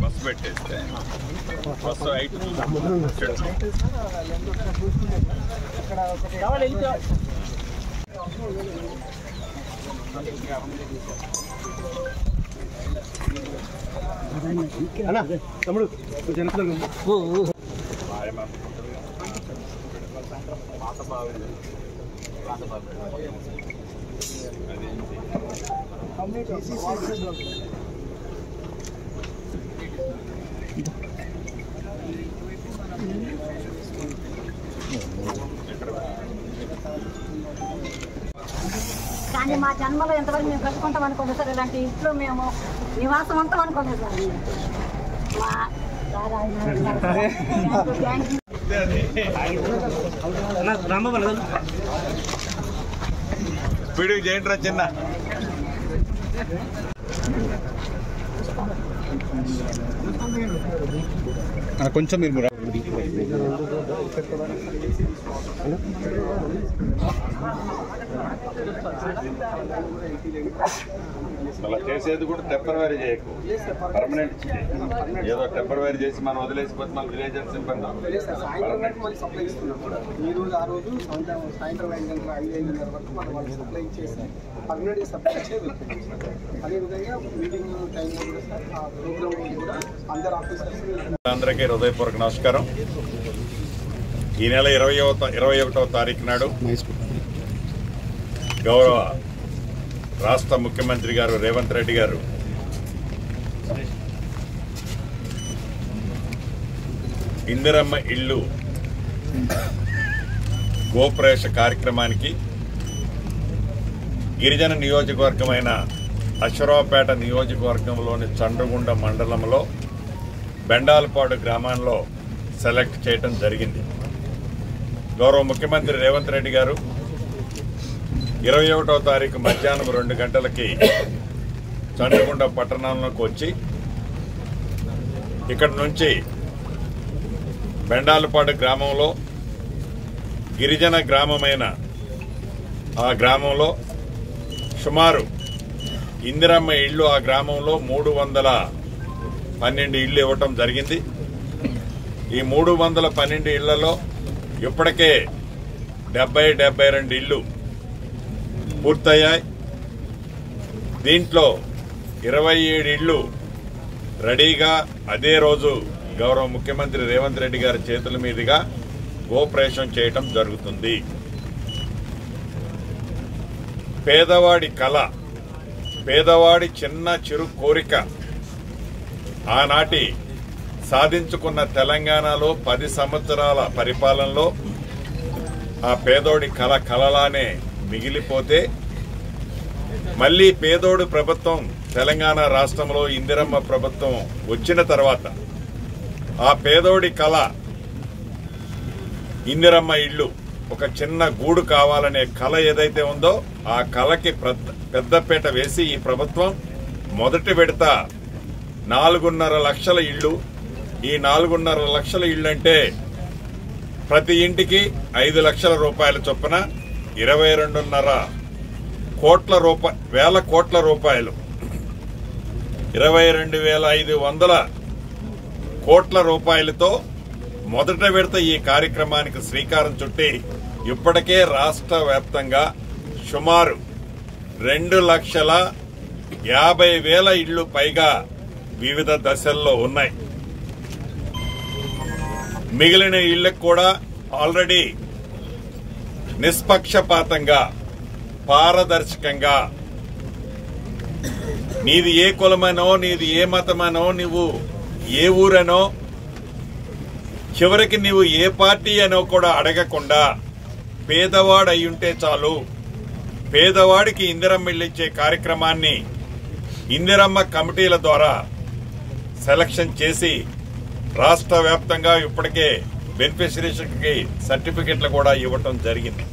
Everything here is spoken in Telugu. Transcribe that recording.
బస్ పెట్టేస్తే బస్సు హైట్ తమ్ముడు కానీ మా జన్మలో ఎంతవరకు మేము బ్రతుకుంటాం అనుకోండి సార్. ఇలాంటి ఇంట్లో మేము నివాసం ఉంటాం అనుకోండి సార్. స్పీడ్గా చేయండి రా చిన్న. కొంచెం మీరు అలా చేసేది కూడా టెంపరవరీ చేయకు, పర్మనెంట్ ఏదో టెంపరవరీ చేసి మనం వదిలేసిపోతే మన విలేజర్స్ ఇబ్బంది. ఈ రోజు ఆ రోజు సాయంత్రం 5 గంటల 5:05 వరకు మనం వాళ్ళు సప్లై చేసి పర్మనెంట్ సప్లై చేసి అదేవిధంగా మీటింగ్ టైంలో కూడా సార్ ఆ ప్రోగ్రామ్ కూడా అందరు ఆఫీసర్స్ అందరికీ హృదయపూర్వక నమస్కారం. ఈ నెల 21వ తారీఖు నాడు గౌరవ రాష్ట్ర ముఖ్యమంత్రి గారు రేవంత్ రెడ్డి గారు ఇందిరమ్మ ఇల్లు గోప్రవేశ కార్యక్రమానికి గిరిజన నియోజకవర్గమైన అశ్వరావుపేట నియోజకవర్గంలోని చండ్రగుండ మండలంలో బెండాలపాడు గ్రామంలో సెలెక్ట్ చేయడం జరిగింది. గౌరవ ముఖ్యమంత్రి రేవంత్ రెడ్డి గారు 21వ తారీఖు మధ్యాహ్నం 2 గంటలకి చండ్రగుండ పట్టణంలోకి వచ్చి ఇక్కడి నుంచి బెండాలపాడు గ్రామంలో గిరిజన గ్రామమైన ఆ గ్రామంలో సుమారు ఇందిరమ్మ ఇళ్ళు ఆ గ్రామంలో 312 ఇళ్ళు ఇవ్వటం జరిగింది. ఈ 312 ఇళ్లలో ఇప్పటికే 72 ఇళ్ళు పూర్తయ్యాయి. దీంట్లో 27 ఇళ్ళు రెడీగా అదే రోజు గౌరవ ముఖ్యమంత్రి రేవంత్ రెడ్డి గారి చేతుల మీదుగా గోప్రవేశం చేయటం జరుగుతుంది. పేదవాడి కళ, పేదవాడి చిన్న చిరు కోరిక ఆనాటి సాధించుకున్న తెలంగాణలో 10 సంవత్సరాల పరిపాలనలో ఆ పేదోడి కళ కలలానే మిగిలిపోతే మళ్ళీ పేదోడు ప్రభుత్వం తెలంగాణ రాష్ట్రంలో ఇందిరమ్మ ప్రభుత్వం వచ్చిన తర్వాత ఆ పేదోడి కళ ఇందిరమ్మ ఇళ్ళు ఒక చిన్న గూడు కావాలనే కళ ఏదైతే ఉందో ఆ కళకి పెద్దపీట వేసి ఈ ప్రభుత్వం మొదటి విడత 4.5 లక్షల ఇళ్ళు. ఈ 4.5 లక్షల ఇళ్ళు అంటే ప్రతి ఇంటికి 5 లక్షల రూపాయల చొప్పున 22.5 వేల కోట్ల రూపాయలు 22,500 కోట్ల రూపాయలతో మొదట విడత ఈ కార్యక్రమానికి శ్రీకారం చుట్టి ఇప్పటికే రాష్ట్ర వ్యాప్తంగా సుమారు 2,50,000 ఇళ్లు పైగా వివిధ దశల్లో ఉన్నాయి. మిగిలిన ఇళ్లకు కూడా ఆల్రెడీ నిష్పక్షపాతంగా పారదర్శకంగా నీది ఏ కులమనో నీది ఏ మతమనో నువ్వు ఏ ఊరనో చివరికి నువ్వు ఏ పార్టీ అనో కూడా అడగకుండా పేదవాడు అయ్యుంటే చాలు, పేదవాడికి ఇందిరమ్మ ఇల్లు ఇచ్చే కార్యక్రమాన్ని ఇందిరమ్మ కమిటీల ద్వారా సెలక్షన్ చేసి రాష్ట్ర వ్యాప్తంగా ఇప్పటికే బెనిఫిషరీస్కి సర్టిఫికెట్లు కూడా ఇవ్వటం జరిగింది.